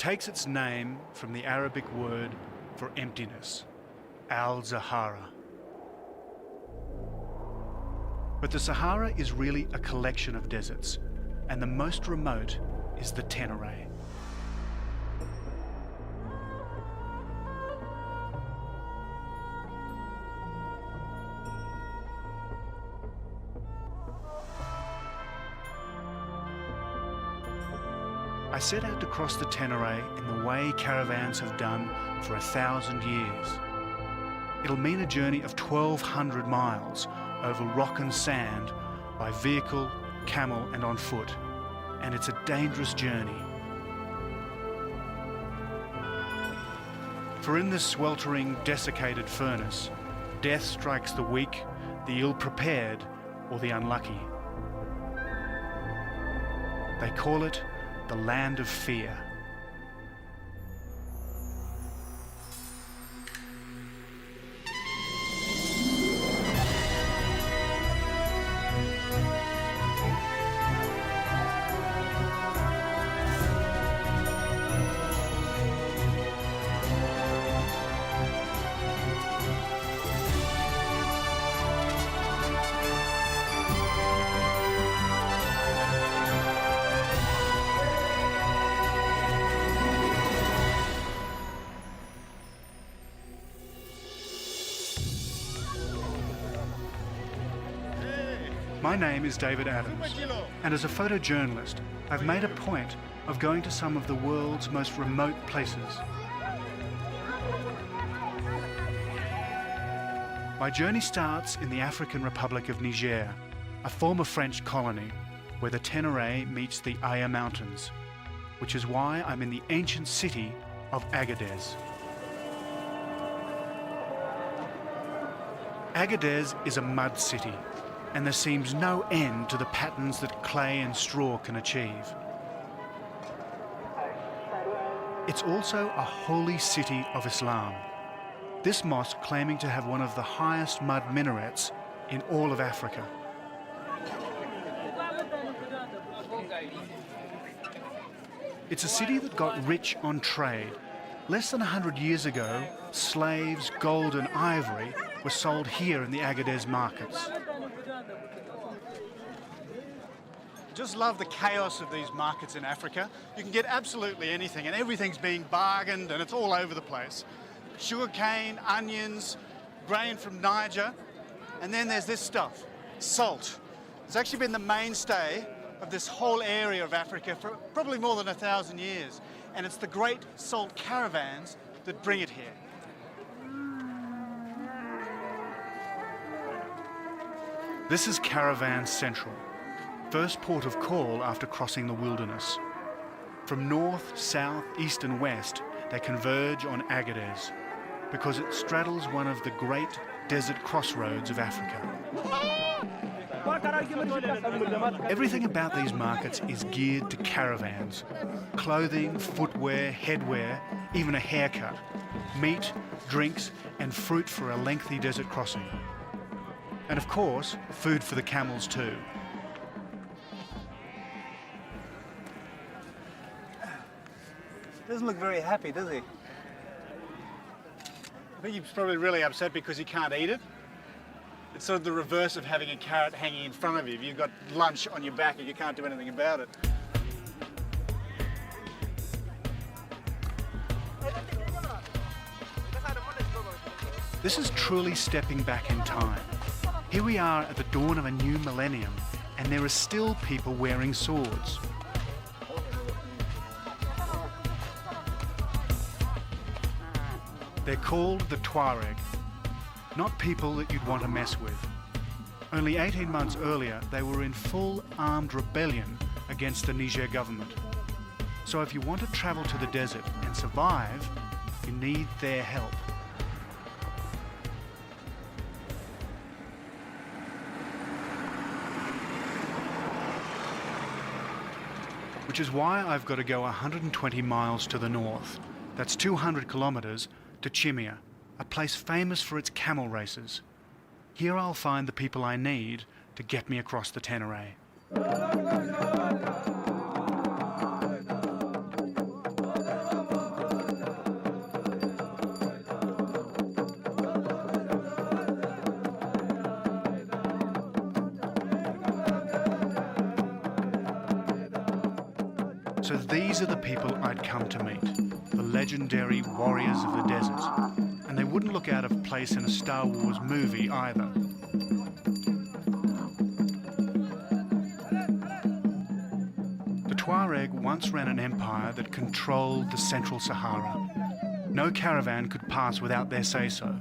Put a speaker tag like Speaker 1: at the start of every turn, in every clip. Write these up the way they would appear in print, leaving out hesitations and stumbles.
Speaker 1: takes its name from the Arabic word for emptiness, Al-Sahara. But the Sahara is really a collection of deserts, and the most remote is the Tenere. I set out to cross the Tenere in the way caravans have done for 1,000 years. It'll mean a journey of 1,200 miles over rock and sand by vehicle, camel and on foot. And it's a dangerous journey. For in this sweltering, desiccated furnace, death strikes the weak, the ill-prepared or the unlucky. They call it the land of fear. My name is David Adams, and as a photojournalist, I've made a point of going to some of the world's most remote places. My journey starts in the African Republic of Niger, a former French colony, where the Tenere meets the Aya Mountains, which is why I'm in the ancient city of Agadez. Agadez is a mud city, and there seems no end to the patterns that clay and straw can achieve. It's also a holy city of Islam, this mosque claiming to have one of the highest mud minarets in all of Africa. It's a city that got rich on trade. Less than 100 years ago, slaves, gold and ivory were sold here in the Agadez markets. Just love the chaos of these markets in Africa. You can get absolutely anything, and everything's being bargained, and it's all over the place. Sugarcane, onions, grain from Niger, and then there's this stuff, salt. It's actually been the mainstay of this whole area of Africa for probably more than 1,000 years, and it's the great salt caravans that bring it here. This is Caravan Central, first port of call after crossing the wilderness. From north, south, east and west, they converge on Agadez because it straddles one of the great desert crossroads of Africa. Everything about these markets is geared to caravans. Clothing, footwear, headwear, even a haircut. Meat, drinks and fruit for a lengthy desert crossing. And of course, food for the camels too.
Speaker 2: Doesn't look very happy, does he?
Speaker 1: I think he's probably really upset because he can't eat it. It's sort of the reverse of having a carrot hanging in front of you. You've got lunch on your back and you can't do anything about it. This is truly stepping back in time. Here we are at the dawn of a new millennium, and there are still people wearing swords. They're called the Tuareg, not people that you'd want to mess with. Only 18 months earlier, they were in full armed rebellion against the Niger government. So if you want to travel to the desert and survive, you need their help. Which is why I've got to go 120 miles to the north. That's 200 kilometers to Chimia, a place famous for its camel races. Here I'll find the people I need to get me across the Tenere. So these are the people I'd come to meet, the legendary warriors of the desert. And they wouldn't look out of place in a Star Wars movie either. The Tuareg once ran an empire that controlled the central Sahara. No caravan could pass without their say-so.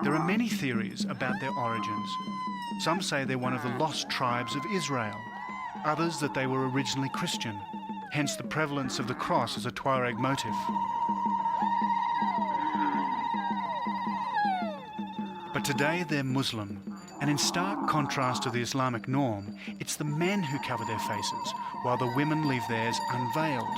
Speaker 1: There are many theories about their origins. Some say they're one of the lost tribes of Israel, others that they were originally Christian, hence the prevalence of the cross as a Tuareg motif. But today they're Muslim, and in stark contrast to the Islamic norm, it's the men who cover their faces, while the women leave theirs unveiled.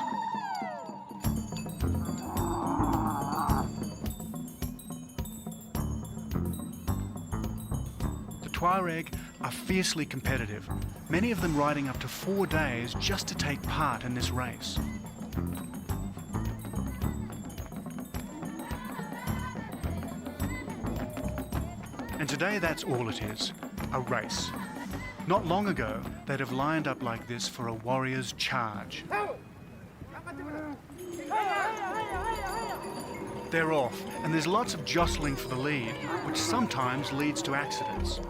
Speaker 1: The Tuareg are fiercely competitive, many of them riding up to 4 days just to take part in this race. And today that's all it is, a race. Not long ago, they'd have lined up like this for a warrior's charge. They're off, and there's lots of jostling for the lead, which sometimes leads to accidents.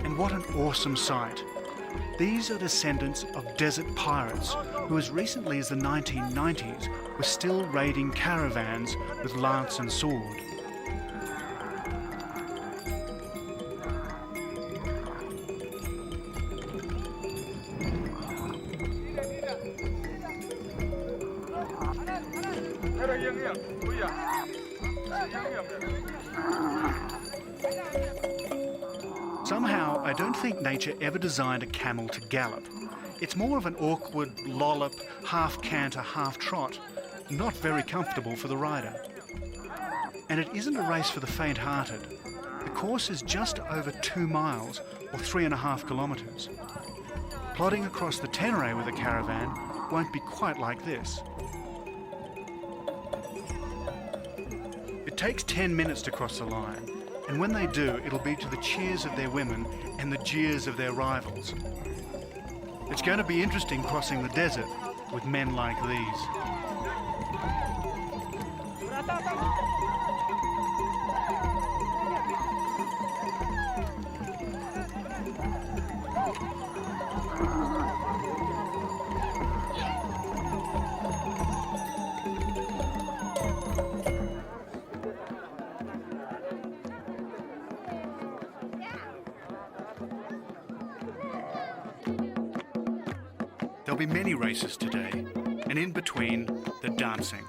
Speaker 1: And what an awesome sight. These are descendants of desert pirates who as recently as the 1990s were still raiding caravans with lance and sword. Somehow, I don't think nature ever designed a camel to gallop. It's more of an awkward lollop, half canter, half trot, not very comfortable for the rider. And it isn't a race for the faint-hearted. The course is just over 2 miles, or 3.5 kilometres. Plodding across the Tenere with a caravan won't be quite like this. It takes 10 minutes to cross the line, and when they do, it'll be to the cheers of their women and the jeers of their rivals. It's going to be interesting crossing the desert with men like these. There'll be many races today, and in between, the dancing.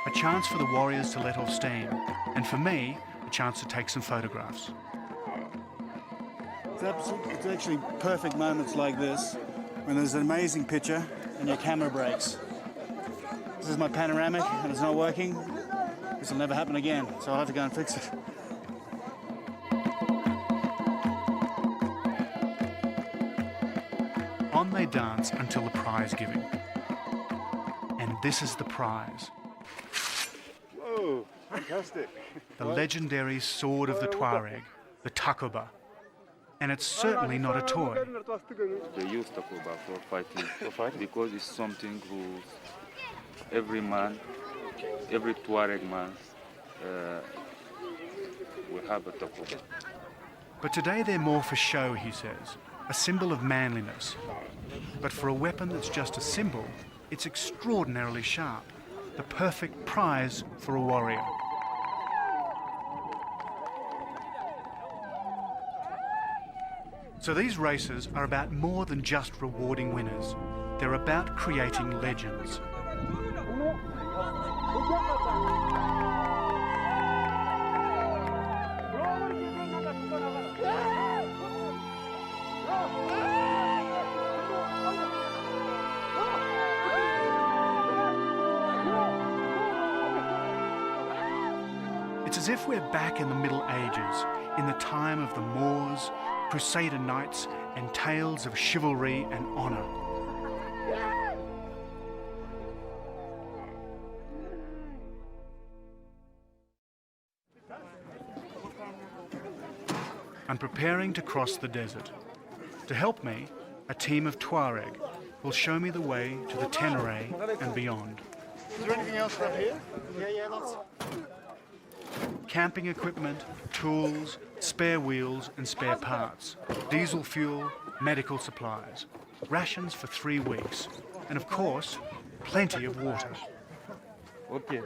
Speaker 1: A chance for the warriors to let off steam, and for me, a chance to take some photographs. It's actually perfect moments like this, when there's an amazing picture and your camera breaks. This is my panoramic, and it's not working. This will never happen again, so I'll have to go and fix it. On they dance until the prize giving. And this is the prize.
Speaker 2: Whoa, fantastic.
Speaker 1: The legendary sword of the Tuareg, the takuba. And it's certainly not a toy.
Speaker 3: They use takuba for fighting, because it's something who every man, every Tuareg man will have a takuba.
Speaker 1: But today they're more for show, he says, a symbol of manliness. But for a weapon that's just a symbol, it's extraordinarily sharp, the perfect prize for a warrior. So these races are about more than just rewarding winners. They're about creating legends. It's as if we're back in the Middle Ages, in the time of the Moors, Crusader knights, and tales of chivalry and honour. I'm preparing to cross the desert. To help me, a team of Tuareg will show me the way to the Tenere and beyond.
Speaker 2: Is there anything else up here? Yeah, lots.
Speaker 1: Camping equipment, tools, spare wheels and spare parts, diesel fuel, medical supplies, rations for 3 weeks, and of course, plenty of water.
Speaker 3: Okay.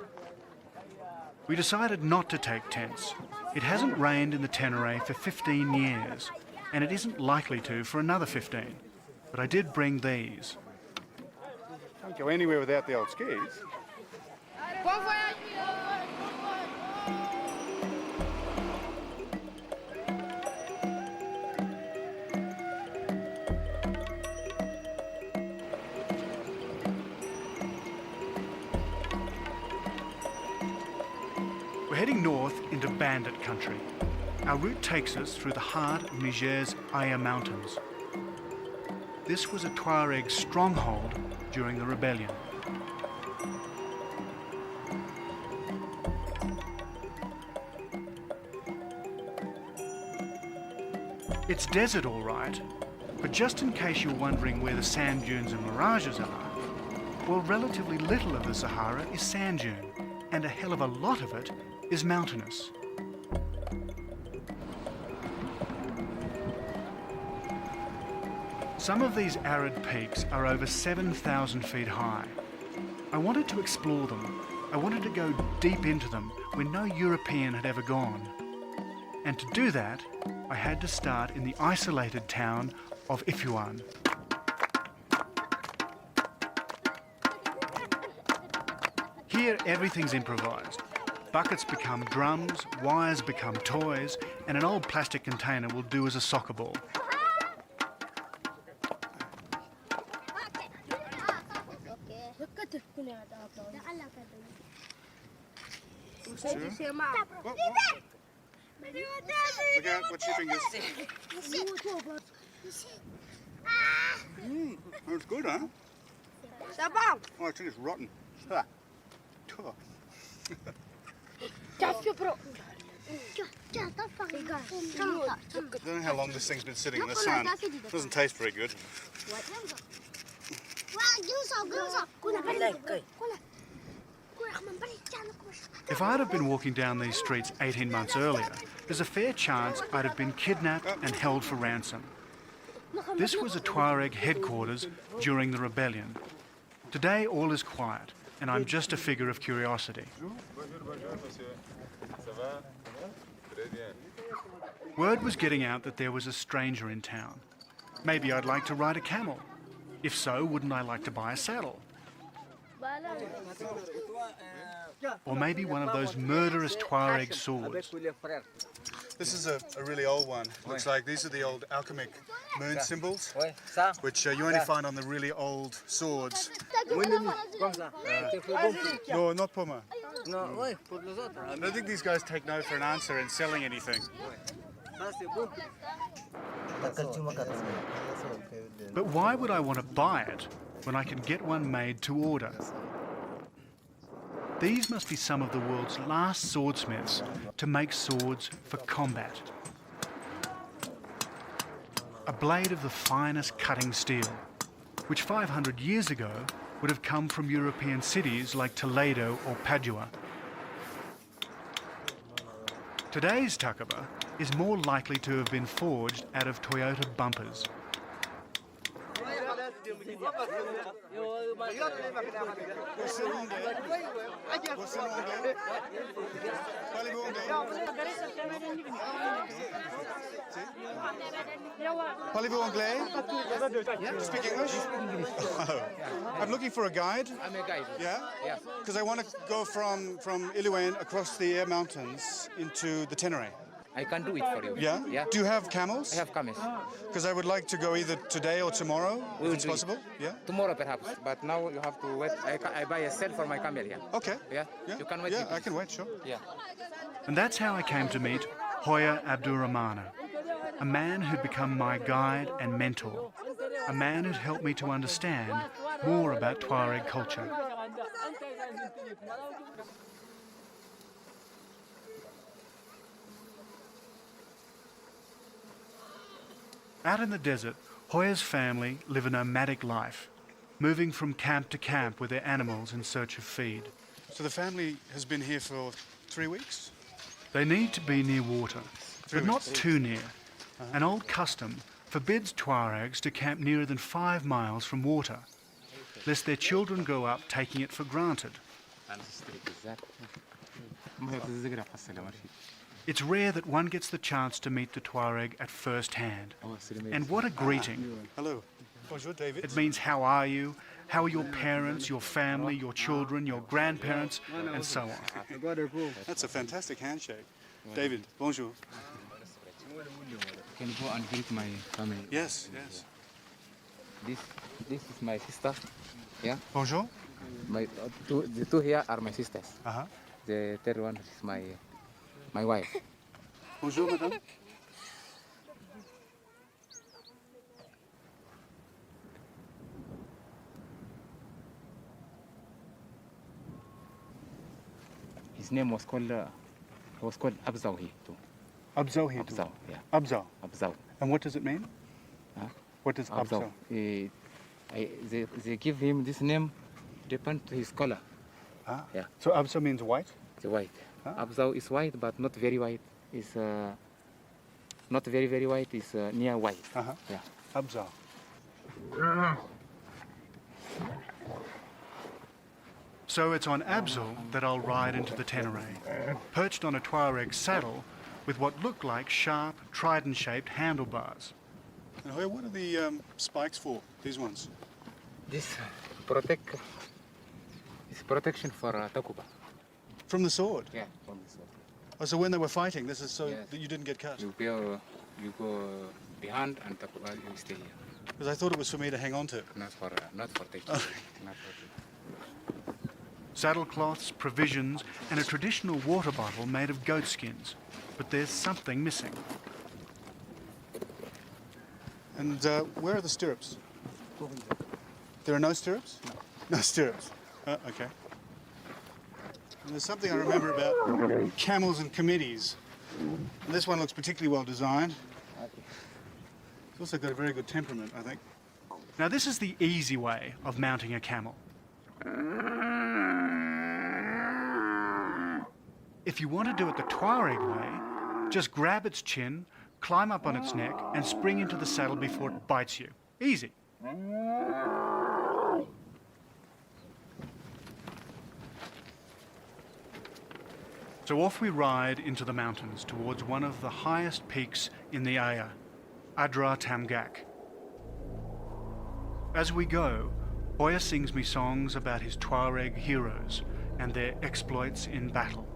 Speaker 1: We decided not to take tents. It hasn't rained in the Tenere for 15 years, and it isn't likely to for another 15. But I did bring these.
Speaker 2: Can't go anywhere without the old skis.
Speaker 1: We're heading north into bandit country. Our route takes us through the heart of Niger's Aya Mountains. This was a Tuareg stronghold during the rebellion. It's desert all right, but just in case you're wondering where the sand dunes and mirages are, well, relatively little of the Sahara is sand dune, and a hell of a lot of it is mountainous. Some of these arid peaks are over 7,000 feet high. I wanted to explore them. I wanted to go deep into them where no European had ever gone. And to do that, I had to start in the isolated town of Ifuan. Here, everything's improvised. Buckets become drums, wires become toys, and an old plastic container will do as a soccer ball.
Speaker 2: Look out, watch your fingers. That's good, huh? Oh, I think it's rotten. Ah. I don't know how long this thing's been sitting in the sun. It doesn't taste very good.
Speaker 1: If I'd have been walking down these streets 18 months earlier, there's a fair chance I'd have been kidnapped and held for ransom. This was a Tuareg headquarters during the rebellion. Today all is quiet, and I'm just a figure of curiosity. Word was getting out that there was a stranger in town. Maybe I'd like to ride a camel. If so, wouldn't I like to buy a saddle? Or maybe one of those murderous Tuareg swords.
Speaker 2: This is a really old one. Looks like these are the old alchemic moon symbols, which you only find on the really old swords. No, not Puma. I don't think these guys take no for an answer in selling anything.
Speaker 1: But why would I want to buy it when I can get one made to order? These must be some of the world's last swordsmiths to make swords for combat. A blade of the finest cutting steel, which 500 years ago would have come from European cities like Toledo or Padua. Today's takaba is more likely to have been forged out of Toyota bumpers.
Speaker 2: Parlez-vous anglais? Speak English? I'm looking for a guide.
Speaker 4: I'm a guide.
Speaker 2: Yeah?
Speaker 4: Yeah.
Speaker 2: Because I want to go from Iluan across the Air Mountains into the Tenere.
Speaker 4: I can do it for you.
Speaker 2: Yeah?
Speaker 4: Yeah.
Speaker 2: Do you have camels?
Speaker 4: I have camels.
Speaker 2: Because I would like to go either today or tomorrow,
Speaker 4: We
Speaker 2: if
Speaker 4: will
Speaker 2: it's
Speaker 4: do it.
Speaker 2: possible. Yeah?
Speaker 4: Tomorrow perhaps, but now you have to wait. I buy a cell for my camel here.
Speaker 2: Okay.
Speaker 4: Yeah? You can wait.
Speaker 2: Yeah,
Speaker 4: with
Speaker 2: I can
Speaker 4: this.
Speaker 2: wait, sure.
Speaker 4: Yeah.
Speaker 1: And that's how I came to meet Hoya Abdurrahmana, a man who'd become my guide and mentor, a man who'd helped me to understand more about Tuareg culture. Out in the desert, Hoya's family live a nomadic life, moving from camp to camp with their animals in search of feed.
Speaker 2: So the family has been here for 3 weeks?
Speaker 1: They need to be near water, but not
Speaker 2: weeks.
Speaker 1: too near. An old custom forbids Tuaregs to camp nearer than 5 miles from water, lest their children grow up taking it for granted. It's rare that one gets the chance to meet the Tuareg at first hand. And what a greeting.
Speaker 2: Hello. Bonjour, David.
Speaker 1: It means how are you, how are your parents, your family, your children, your grandparents, and so on.
Speaker 2: That's a fantastic handshake. David, bonjour.
Speaker 4: Can go and greet my family.
Speaker 2: Yes, yes.
Speaker 4: This is my sister. Yeah.
Speaker 2: Bonjour.
Speaker 4: The two here are my sisters.
Speaker 2: Uh-huh.
Speaker 4: The third one is my wife.
Speaker 2: Bonjour, madame.
Speaker 4: His name was called Abzaw here too.
Speaker 2: Abzaw here.
Speaker 4: Abzaw, yeah.
Speaker 2: Abzaw.
Speaker 4: Abzaw.
Speaker 2: And what does it mean?
Speaker 4: Huh?
Speaker 2: What does Abzaw?
Speaker 4: They give him this name depend to his color.
Speaker 2: Ah.
Speaker 4: Yeah.
Speaker 2: So Abzaw means white?
Speaker 4: The white.
Speaker 2: Ah.
Speaker 4: Abzaw is white, but not very white. It's not very, very white. It's near white.
Speaker 2: Uh-huh.
Speaker 4: Yeah.
Speaker 2: Abzaw.
Speaker 1: So it's on Abzal that I'll ride into the Tenere, perched on a Tuareg saddle with what look like sharp, trident-shaped handlebars.
Speaker 2: And Hoya, what are the spikes for, these ones?
Speaker 4: This is protection for Takuba.
Speaker 2: From the sword?
Speaker 4: Yeah, from this one.
Speaker 2: Oh, so when they were fighting, this is so
Speaker 4: Yes.
Speaker 2: that you didn't get cut?
Speaker 4: You go behind and Takuba you stay here.
Speaker 2: Because I thought it was for me to hang on to.
Speaker 4: Not for taking.
Speaker 2: Oh.
Speaker 4: Not for taking.
Speaker 1: Saddlecloths, provisions, and a traditional water bottle made of goat skins. But there's something missing.
Speaker 2: And where are the stirrups? There are no stirrups? No stirrups. Okay. And there's something I remember about camels and committees. And this one looks particularly well designed. It's also got a very good temperament, I think.
Speaker 1: Now this is the easy way of mounting a camel. If you want to do it the Tuareg way, just grab its chin, climb up on its neck, and spring into the saddle before it bites you. Easy. So off we ride into the mountains towards one of the highest peaks in the Aya, Adra Tamgak. As we go, Hoya sings me songs about his Tuareg heroes and their exploits in battle.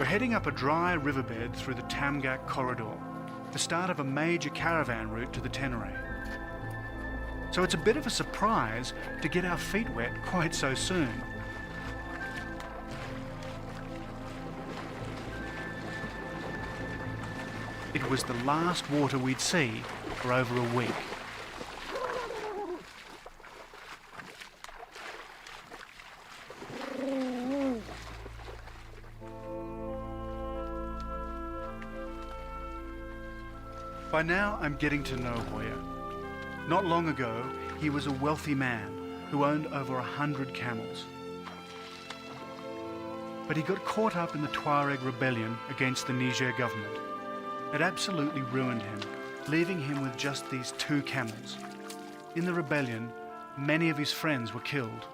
Speaker 2: heading up a dry riverbed through the Tamgak corridor, the start of a major caravan route to the Tenere. So it's a bit of a surprise to get our feet wet quite so soon. It was the last water we'd see for over a week. By now, I'm getting to know Hoya. Not long ago, he was a wealthy man who owned over 100 camels. But he got caught up in the Tuareg rebellion against the Niger government. It absolutely ruined him, leaving him with just these 2 camels. In the rebellion, many of his friends were killed.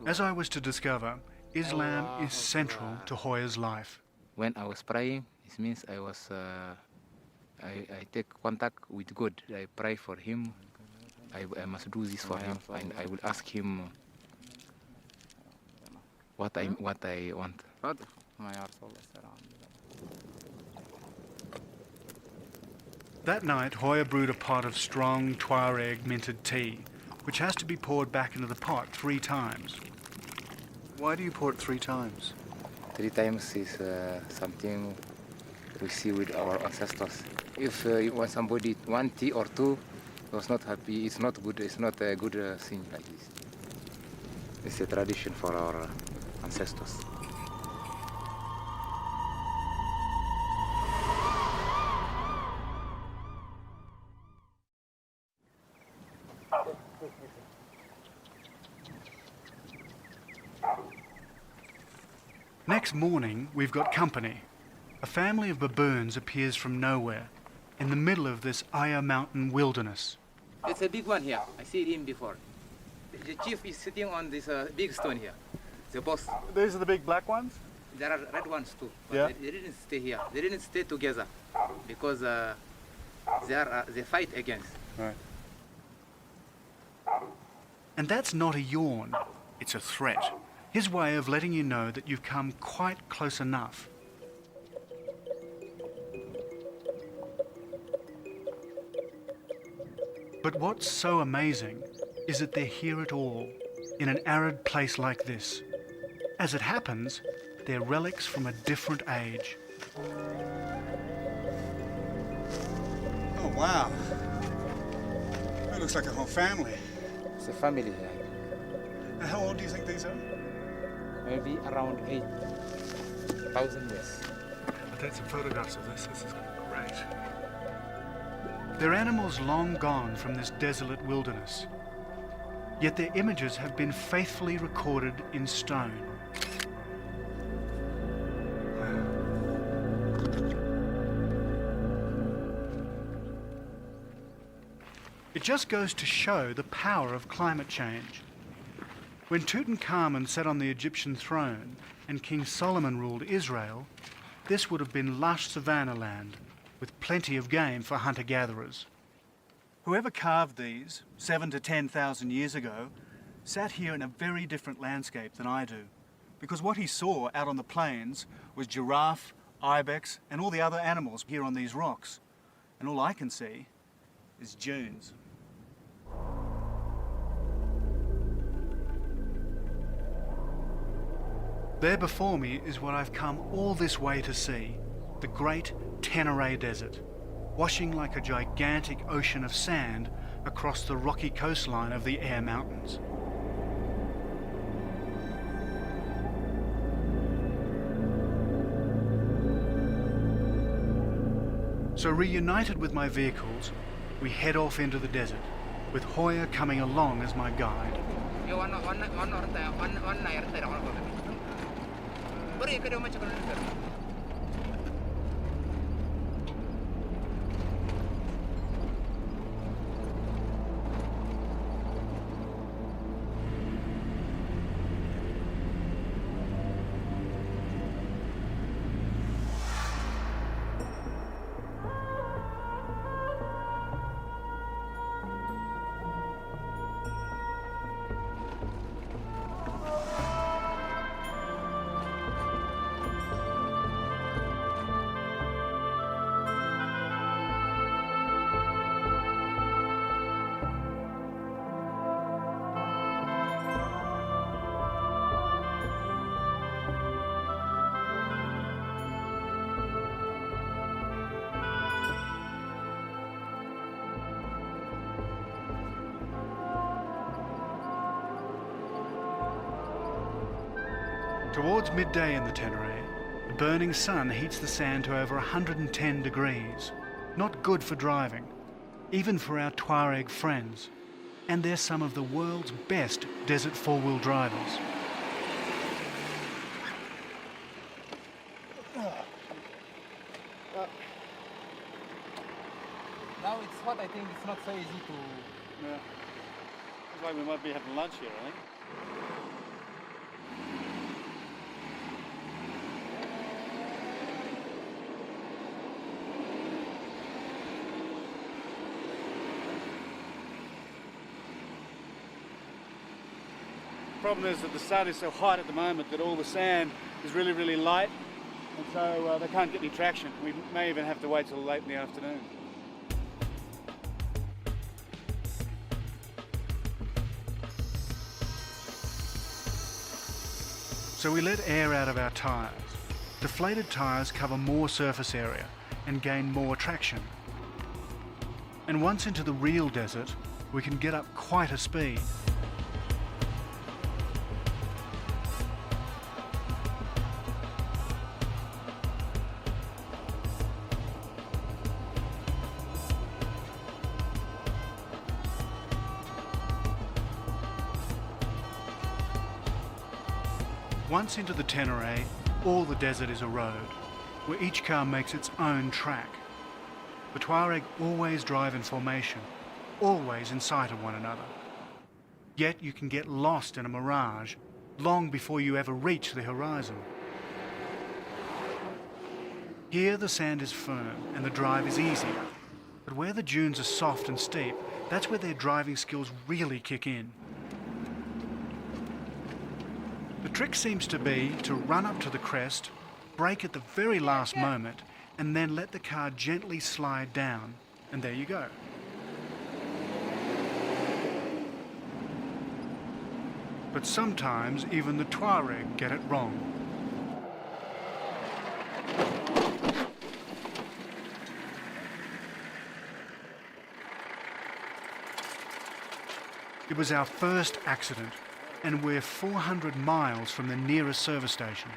Speaker 2: As I was to discover, Islam is central to Hoya's life.
Speaker 4: When I was praying, it means I was, I take contact with God. I pray for him. I must do this for him, and I will ask him what I want.
Speaker 2: That night, Hoya brewed a pot of strong Tuareg minted tea, which has to be poured back into the pot 3 times. Why do you pour it 3 times?
Speaker 4: 3 times is something we see with our ancestors. If when somebody 1 tea or 2 was not happy, it's not good. It's not a good thing like this. It's a tradition for our ancestors.
Speaker 2: Next morning, we've got company. A family of baboons appears from nowhere, in the middle of this Aya Mountain wilderness.
Speaker 4: It's a big one here. I see him before. The chief is sitting on this big stone here. The boss.
Speaker 2: These are the big black ones?
Speaker 4: There are red ones too. But
Speaker 2: Yeah.
Speaker 4: they didn't stay here. They didn't stay together because they fight against.
Speaker 2: Right. And that's not a yawn, it's a threat. His way of letting you know that you've come quite close enough. But what's so amazing is that they're here at all, in an arid place like this. As it happens, they're relics from a different age. Oh, wow. That looks like a whole family.
Speaker 4: It's a family here.
Speaker 2: And how old do you think these are?
Speaker 4: Maybe around 8,000 years.
Speaker 2: I'll take some photographs of this. This is great. They're animals long gone from this desolate wilderness. Yet their images have been faithfully recorded in stone. It just goes to show the power of climate change. When Tutankhamun sat on the Egyptian throne and King Solomon ruled Israel, this would have been lush savanna land with plenty of game for hunter-gatherers. Whoever carved these 7,000 to 10,000 years ago sat here in a very different landscape than I do, because what he saw out on the plains was giraffe, ibex and all the other animals here on these rocks, and all I can see is dunes. There before me is what I've come all this way to see, the great Tenere Desert, washing like a gigantic ocean of sand across the rocky coastline of the Air Mountains. So reunited with my vehicles, we head off into the desert, with Hoya coming along as my guide. Towards midday in the Tenere, the burning sun heats the sand to over 110 degrees. Not good for driving, even for our Tuareg friends. And they're some of the world's best desert four-wheel drivers.
Speaker 4: Now it's hot, I think it's not so easy to...
Speaker 2: Yeah. Looks like we might be having lunch here, I think. The problem is that the sun is so hot at the moment that all the sand is really, really light, and so they can't get any traction. We may even have to wait till late in the afternoon. So we let air out of our tyres. Deflated tyres cover more surface area and gain more traction. And once into the real desert, we can get up quite a speed. Once into the Tenere, all the desert is a road, where each car makes its own track. The Tuareg always drive in formation, always in sight of one another. Yet you can get lost in a mirage long before you ever reach the horizon. Here the sand is firm and the drive is easier, but where the dunes are soft and steep, that's where their driving skills really kick in. The trick seems to be to run up to the crest, brake at the very last moment, and then let the car gently slide down, and there you go. But sometimes even the Tuareg get it wrong. It was our first accident, and we're 400 miles from the nearest service station.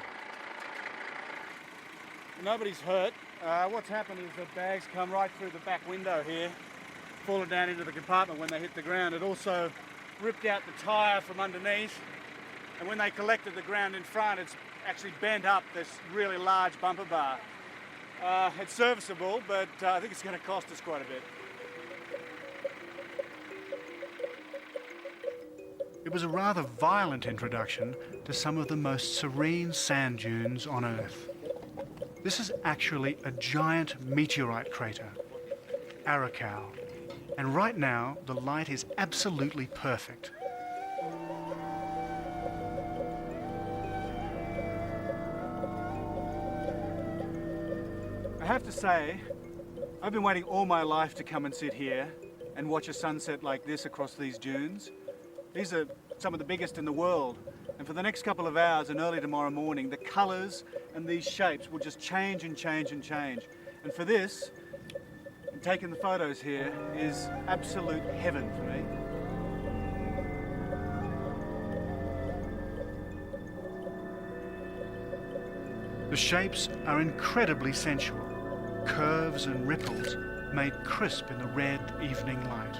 Speaker 2: Nobody's hurt. What's happened is the bags come right through the back window here, fallen down into the compartment when they hit the ground. It also ripped out the tyre from underneath, and when they collected the ground in front, it's actually bent up this really large bumper bar. It's serviceable, but I think it's going to cost us quite a bit. It was a rather violent introduction to some of the most serene sand dunes on Earth. This is actually a giant meteorite crater, Arakau, and right now the light is absolutely perfect. I have to say, I've been waiting all my life to come and sit here and watch a sunset like this across these dunes. These are some of the biggest in the world, and for the next couple of hours and early tomorrow morning, the colours and these shapes will just change and change and change. And for this, and taking the photos here, is absolute heaven for me. The shapes are incredibly sensual, curves and ripples made crisp in the red evening light.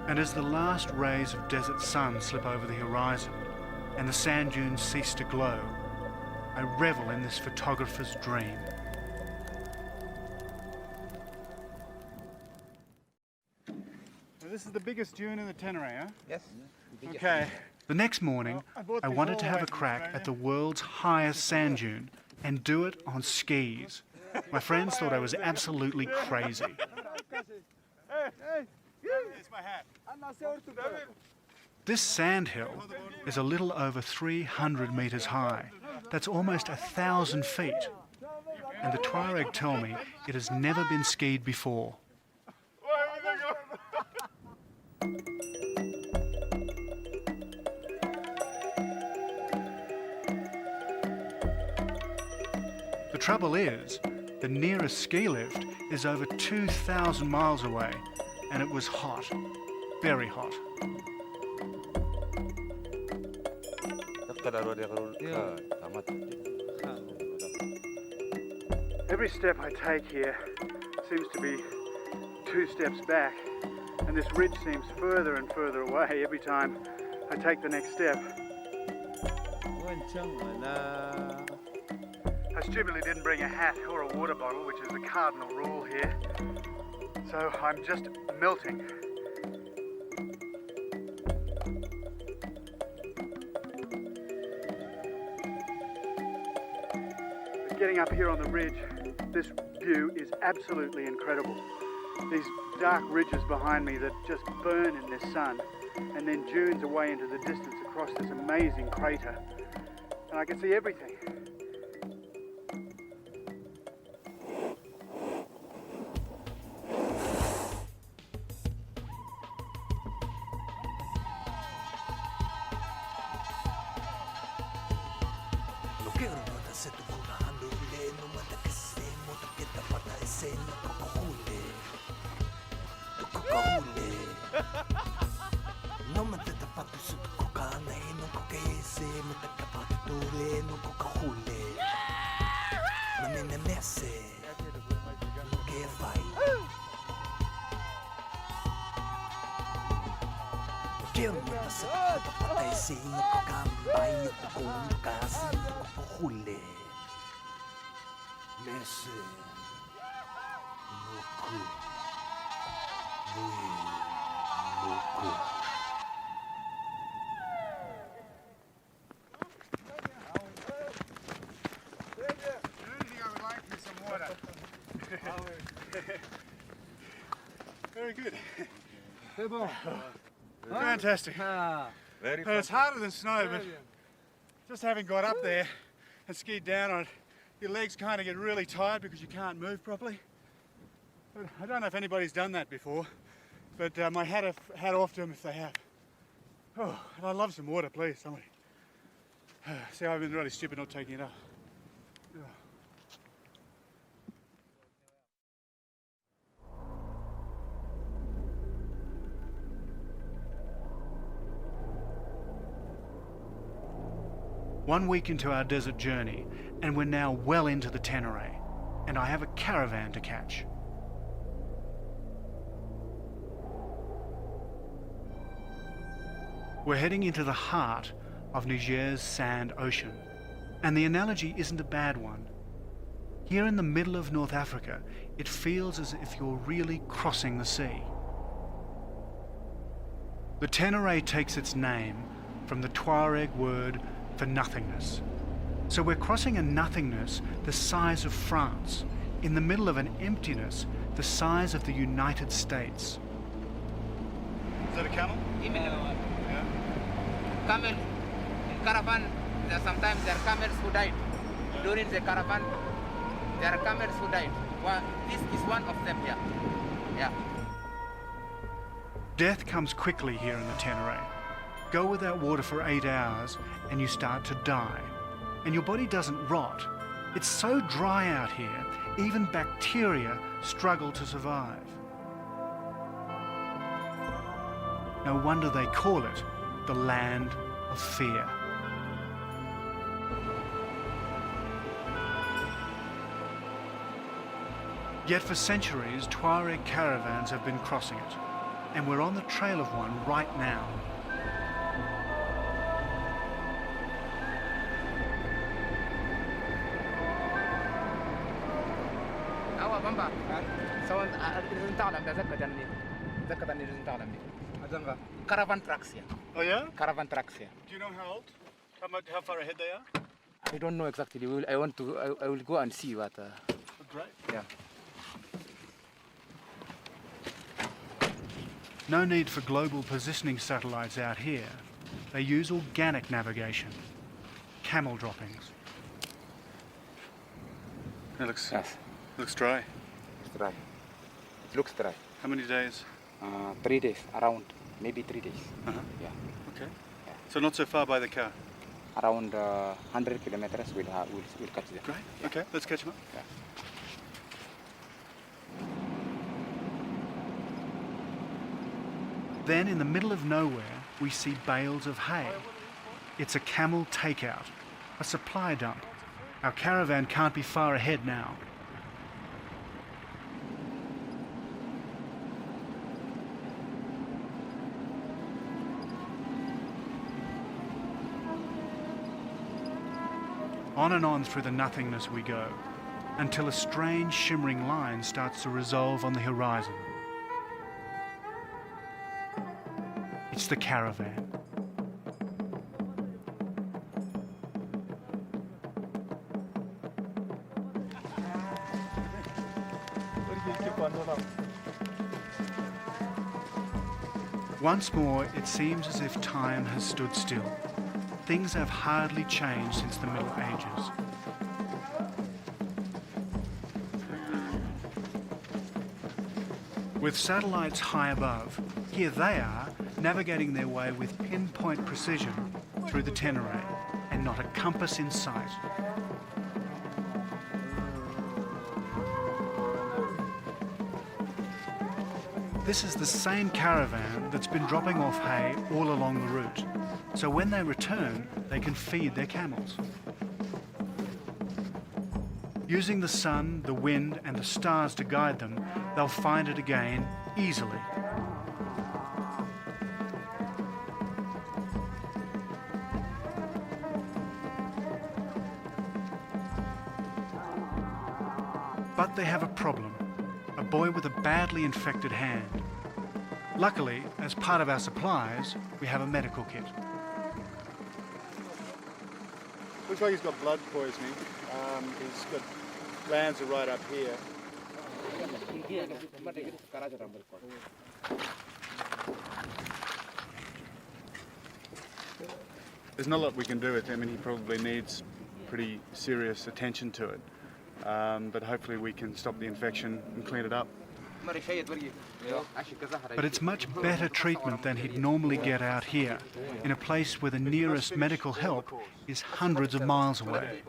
Speaker 2: And as the last rays of desert sun slip over the horizon and the sand dunes cease to glow, I revel in this photographer's dream. So this is the biggest dune in the Tenere, huh?
Speaker 4: Yes.
Speaker 2: Okay. The next morning, I wanted to have a crack at the world's highest sand dune and do it on skis. My friends thought I was absolutely crazy. It's my hat. This sand hill is a little over 300 metres high. That's almost 1,000 feet. And the Tuareg tell me it has never been skied before. The trouble is, the nearest ski lift is over 2,000 miles away, and it was hot.
Speaker 1: very hot. Every step I take here seems to be 2 steps back, and this ridge seems further and further away every time I take the next step. I stupidly didn't bring a hat or a water bottle, which is the cardinal rule here, so I'm just melting. Getting up here on the ridge, this view is absolutely incredible. These dark ridges behind me that just burn in this sun, and then dunes away into the distance across this amazing crater. And I can see everything. Very good. Fantastic.
Speaker 3: Very
Speaker 1: It's harder than snow, but just having got up there and skied down on it, your legs kind of get really tired because you can't move properly. But I don't know if anybody's done that before, but my hat off to them if they have. Oh, and I'd love some water, please, somebody. See, I've been really stupid not taking it up. One week into our desert journey, and we're now well into the Tenere, and I have a caravan to catch. We're heading into the heart of Niger's sand ocean, and the analogy isn't a bad one. Here in the middle of North Africa, it feels as if you're really crossing the sea. The Tenere takes its name from the Tuareg word for nothingness. So we're crossing a nothingness the size of France, in the middle of an emptiness the size of the United States. Is that a camel?
Speaker 5: Yeah. Camel, in caravan, sometimes there are camels who died. During the caravan, there are camels who died. Well, this is one of them here. Yeah.
Speaker 1: Death comes quickly here in the Tenere. Go without water for 8 hours and you start to die. And your body doesn't rot. It's so dry out here, even bacteria struggle to survive. No wonder they call it the land of fear. Yet for centuries, Tuareg caravans have been crossing it, and we're on the trail of one right now.
Speaker 5: Caravan trucks here.
Speaker 1: Oh yeah?
Speaker 5: Caravan trucks here.
Speaker 1: Do you know how old? How far ahead they are?
Speaker 5: I don't know exactly. I will go and see what.
Speaker 1: Oh, great.
Speaker 5: Yeah.
Speaker 1: No need for global positioning satellites out here. They use organic navigation. Camel droppings. It looks dry.
Speaker 5: It's dry. It looks dry.
Speaker 1: How many days?
Speaker 5: 3 days, around maybe 3 days.
Speaker 1: Uh-huh.
Speaker 5: Yeah.
Speaker 1: Okay.
Speaker 5: Yeah.
Speaker 1: So not so far by the car.
Speaker 5: Around 100 kilometers, we'll catch them.
Speaker 1: Great. Okay, let's catch them up.
Speaker 5: Yeah.
Speaker 2: Then in the middle of nowhere, we see bales of hay. It's a camel takeout, a supply dump. Our caravan can't be far ahead now. On and on through the nothingness we go, until a strange shimmering line starts to resolve on the horizon. It's the caravan. Once more, it seems as if time has stood still. Things have hardly changed since the Middle Ages. With satellites high above, here they are, navigating their way with pinpoint precision through the Tenere, and not a compass in sight. This is the same caravan that's been dropping off hay all along the route, so when they return, they can feed their camels. Using the sun, the wind, and the stars to guide them, they'll find it again easily. But they have a problem. A boy with a badly infected hand. Luckily, as part of our supplies, we have a medical kit.
Speaker 1: Looks like he's got blood poisoning. He's got glands are right up here. There's not a lot we can do with him, and he probably needs pretty serious attention to it. But hopefully we can stop the infection and clean it up.
Speaker 2: But it's much better treatment than he'd normally get out here, in a place where the nearest medical help is hundreds of miles away.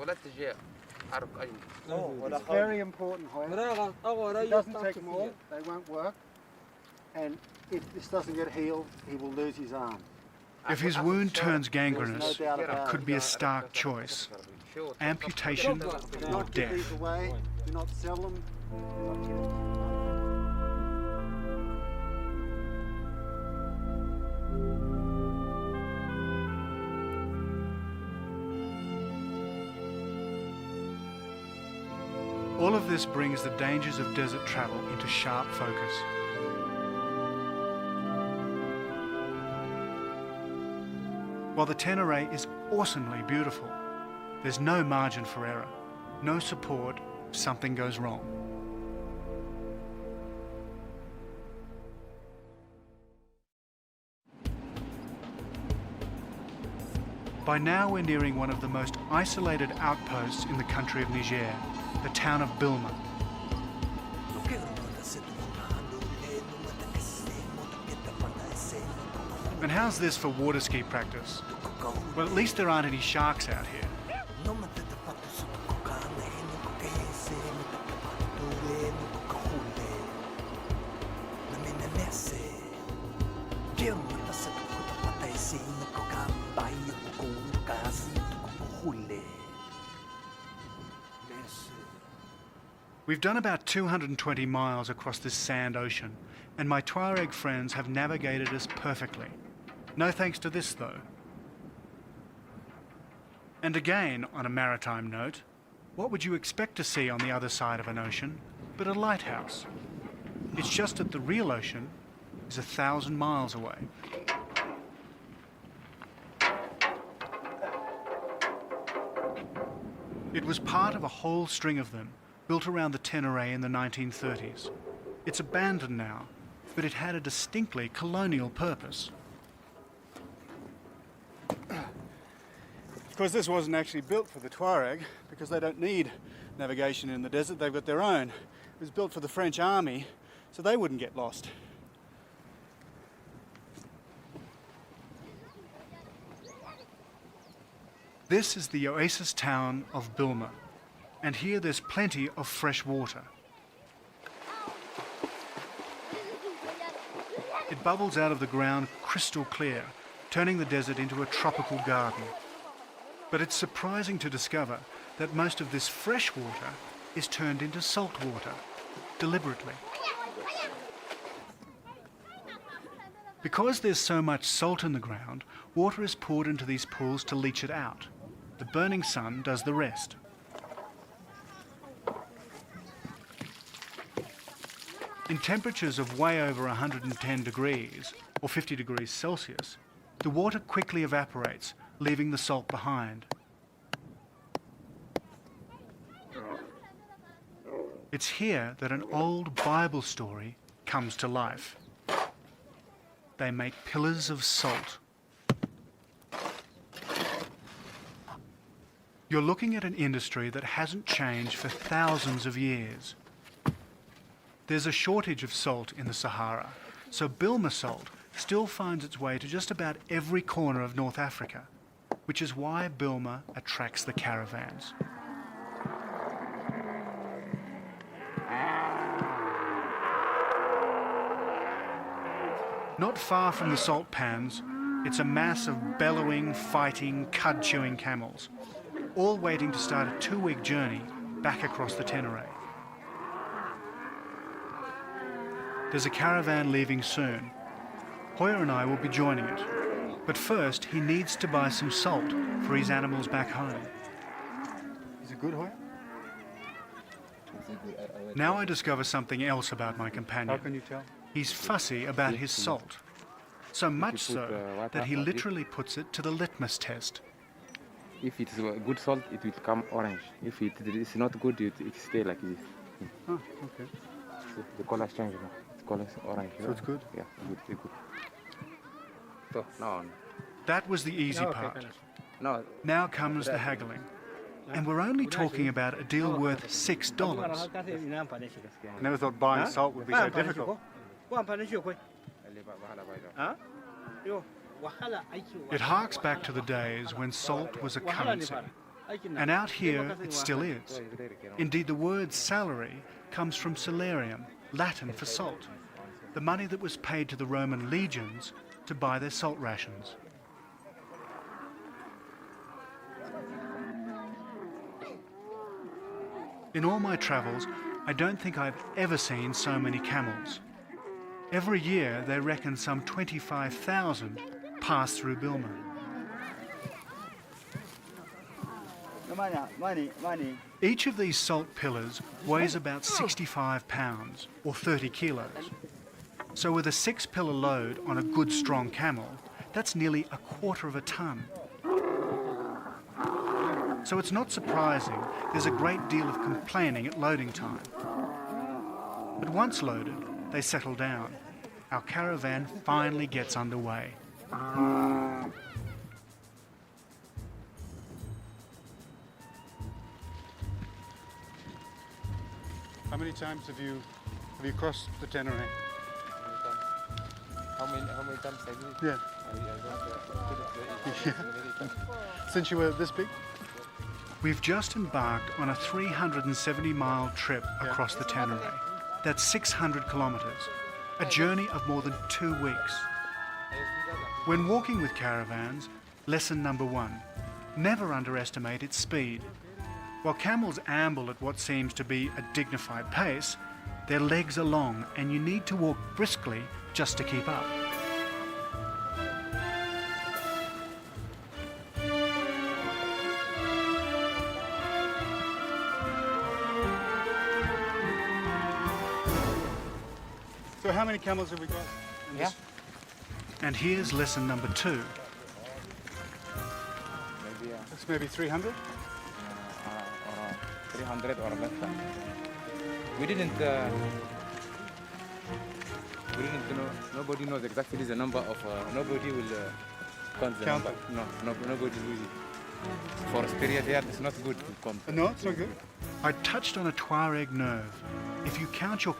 Speaker 6: It's very important, however. It doesn't take more, they won't work. And if this doesn't get healed, he will lose his arm.
Speaker 2: If his wound turns gangrenous, it could be a stark choice. Amputation or death.
Speaker 6: These away, do not sell them.
Speaker 2: All of this brings the dangers of desert travel into sharp focus. While the Tenere is awesomely beautiful, there's no margin for error, no support if something goes wrong. By now we're nearing one of the most isolated outposts in the country of Niger, the town of Bilma. And how's this for water ski practice? Well, at least there aren't any sharks out here. We've done about 220 miles across this sand ocean, and my Tuareg friends have navigated us perfectly. No thanks to this, though. And again, on a maritime note, what would you expect to see on the other side of an ocean but a lighthouse? It's just that the real ocean is 1,000 miles away. It was part of a whole string of them, built around the Tenere in the 1930s. It's abandoned now, but it had a distinctly colonial purpose.
Speaker 1: Of course, this wasn't actually built for the Tuareg because they don't need navigation in the desert, they've got their own. It was built for the French army so they wouldn't get lost.
Speaker 2: This is the oasis town of Bilma, and here there's plenty of fresh water. It bubbles out of the ground crystal clear, turning the desert into a tropical garden. But it's surprising to discover that most of this fresh water is turned into salt water, deliberately. Because there's so much salt in the ground, water is poured into these pools to leach it out. The burning sun does the rest. In temperatures of way over 110 degrees, or 50 degrees Celsius, the water quickly evaporates, leaving the salt behind. It's here that an old Bible story comes to life. They make pillars of salt. You're looking at an industry that hasn't changed for thousands of years. There's a shortage of salt in the Sahara, so Bilma salt still finds its way to just about every corner of North Africa, which is why Bilma attracts the caravans. Not far from the salt pans, it's a mass of bellowing, fighting, cud-chewing camels, all waiting to start a 2-week journey back across the Tenere. There's a caravan leaving soon. Hoya and I will be joining it. But first, he needs to buy some salt for his animals back home. Is it good, Hoya? Now I discover something else about my companion.
Speaker 4: How can you tell?
Speaker 2: He's fussy about his salt. So much so that he literally puts it to the litmus test.
Speaker 4: If it's good salt, it will come orange. If it is not good, it stay like this.
Speaker 2: Oh, okay.
Speaker 4: So the color change now. The color is orange.
Speaker 2: So it's good?
Speaker 4: Yeah, good, very good. So now on.
Speaker 2: That was the easy part. Now comes the haggling. And we're only talking about a deal worth $6.
Speaker 1: I never thought buying salt would be so difficult.
Speaker 2: It harks back to the days when salt was a currency. And out here, it still is. Indeed, the word salary comes from salarium, Latin for salt, the money that was paid to the Roman legions to buy their salt rations. In all my travels, I don't think I've ever seen so many camels. Every year, they reckon some 25,000 pass through Bilma. Each of these salt pillars weighs about 65 pounds, or 30 kilos. So with a 6-pillar load on a good strong camel, that's nearly 1/4 of a ton. So it's not surprising there's a great deal of complaining at loading time. But once loaded, they settle down. Our caravan finally gets underway.
Speaker 1: How many times have you crossed the Tenere?
Speaker 4: How many times I do it?
Speaker 1: Yeah. Since you were this big?
Speaker 2: We've just embarked on a 370-mile trip across the Tenere. That's 600 kilometers, a journey of more than 2 weeks. When walking with caravans, lesson number 1, never underestimate its speed. While camels amble at what seems to be a dignified pace, their legs are long and you need to walk briskly just to keep up.
Speaker 1: So how many camels have we got?
Speaker 5: Yeah.
Speaker 2: And here's lesson number 2.
Speaker 1: That's maybe 300?
Speaker 4: Or 300 or less. We didn't know, nobody knows exactly the number of, nobody will count the number. No, nobody will. For a period here, it's not good to count.
Speaker 1: No, it's not good.
Speaker 2: I touched on a Tuareg nerve. If you count your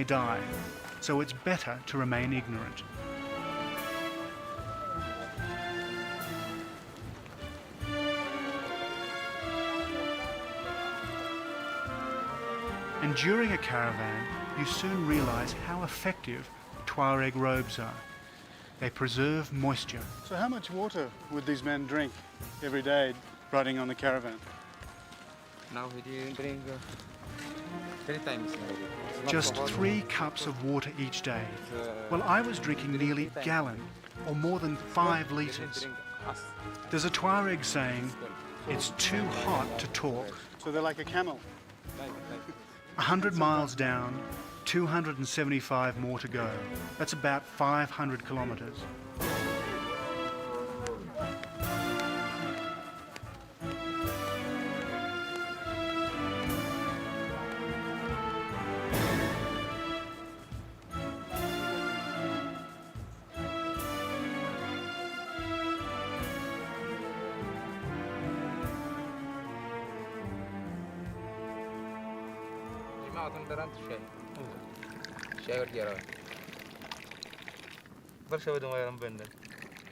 Speaker 2: may die, so it's better to remain ignorant. And during a caravan, you soon realize how effective Tuareg robes are. They preserve moisture.
Speaker 1: So how much water would these men drink every day riding on the caravan?
Speaker 5: Now we drink 3 times.
Speaker 2: Just 3 cups of water each day. Well, I was drinking nearly a gallon, or more than 5 litres. There's a Tuareg saying, it's too hot to talk.
Speaker 1: So they're like a camel.
Speaker 2: 100 miles down, 275 more to go. That's about 500 kilometres.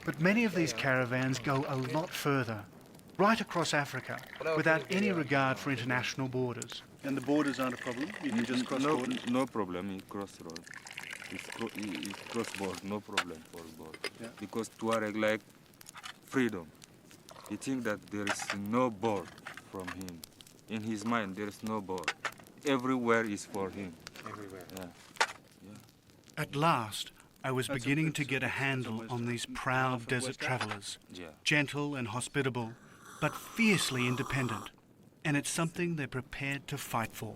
Speaker 2: But many of these caravans go a lot further, right across Africa, without any regard for international borders.
Speaker 1: And the borders aren't a problem? You can just cross borders?
Speaker 3: No problem, you cross road. It's cross board, no problem for board.
Speaker 1: Yeah.
Speaker 3: Because Tuareg like freedom. He think that there is no board from him. In his mind, there is no board. Everywhere is for him.
Speaker 5: Everywhere.
Speaker 3: Yeah.
Speaker 2: At last, I was beginning to get a handle on these proud desert travellers.
Speaker 3: Yeah.
Speaker 2: Gentle and hospitable, but fiercely independent. And it's something they're prepared to fight for.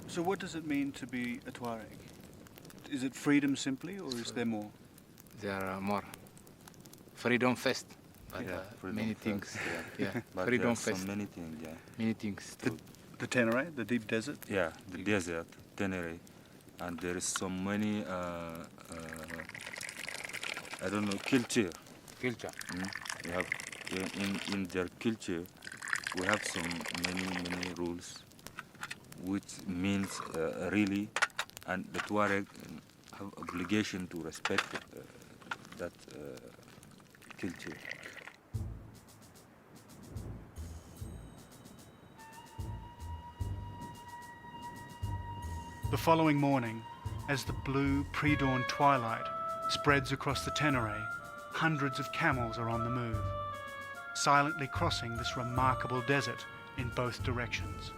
Speaker 1: So what does it mean to be a Tuareg? Is it freedom simply, or is there more?
Speaker 4: There are more. Freedom first, but
Speaker 3: freedom
Speaker 4: many
Speaker 3: first,
Speaker 4: things.
Speaker 3: Yeah.
Speaker 4: Yeah,
Speaker 3: But
Speaker 4: freedom
Speaker 3: there's so
Speaker 4: first.
Speaker 3: many things, yeah.
Speaker 4: Many things.
Speaker 1: The Tenere, the deep desert?
Speaker 3: Yeah, the desert, Tenere, and there is so many, I don't know, culture.
Speaker 4: Culture.
Speaker 3: We have in their culture, we have some many rules, which means really, and the Tuareg have obligation to respect that culture.
Speaker 2: The following morning, as the blue pre-dawn twilight spreads across the Tenere, hundreds of camels are on the move, silently crossing this remarkable desert in both directions.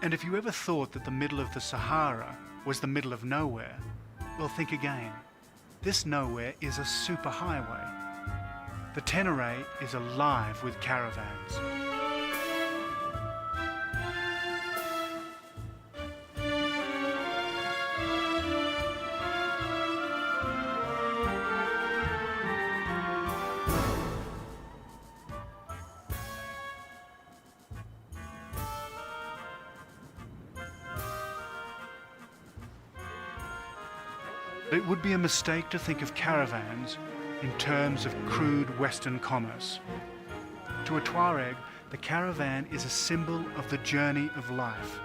Speaker 2: And if you ever thought that the middle of the Sahara was the middle of nowhere, well, think again. This nowhere is a superhighway. The Tenere is alive with caravans. It would be a mistake to think of caravans in terms of crude Western commerce. To a Tuareg, the caravan is a symbol of the journey of life.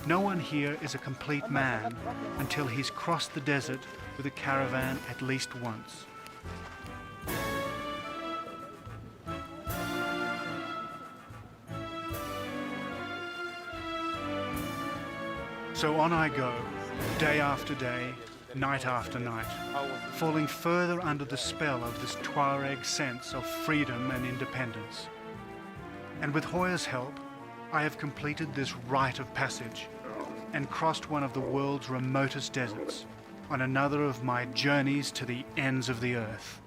Speaker 2: No one here is a complete man until he's crossed the desert with a caravan at least once. So on I go, day after day, night after night, falling further under the spell of this Tuareg sense of freedom and independence. And with Hoya's help, I have completed this rite of passage and crossed one of the world's remotest deserts on another of my journeys to the ends of the earth.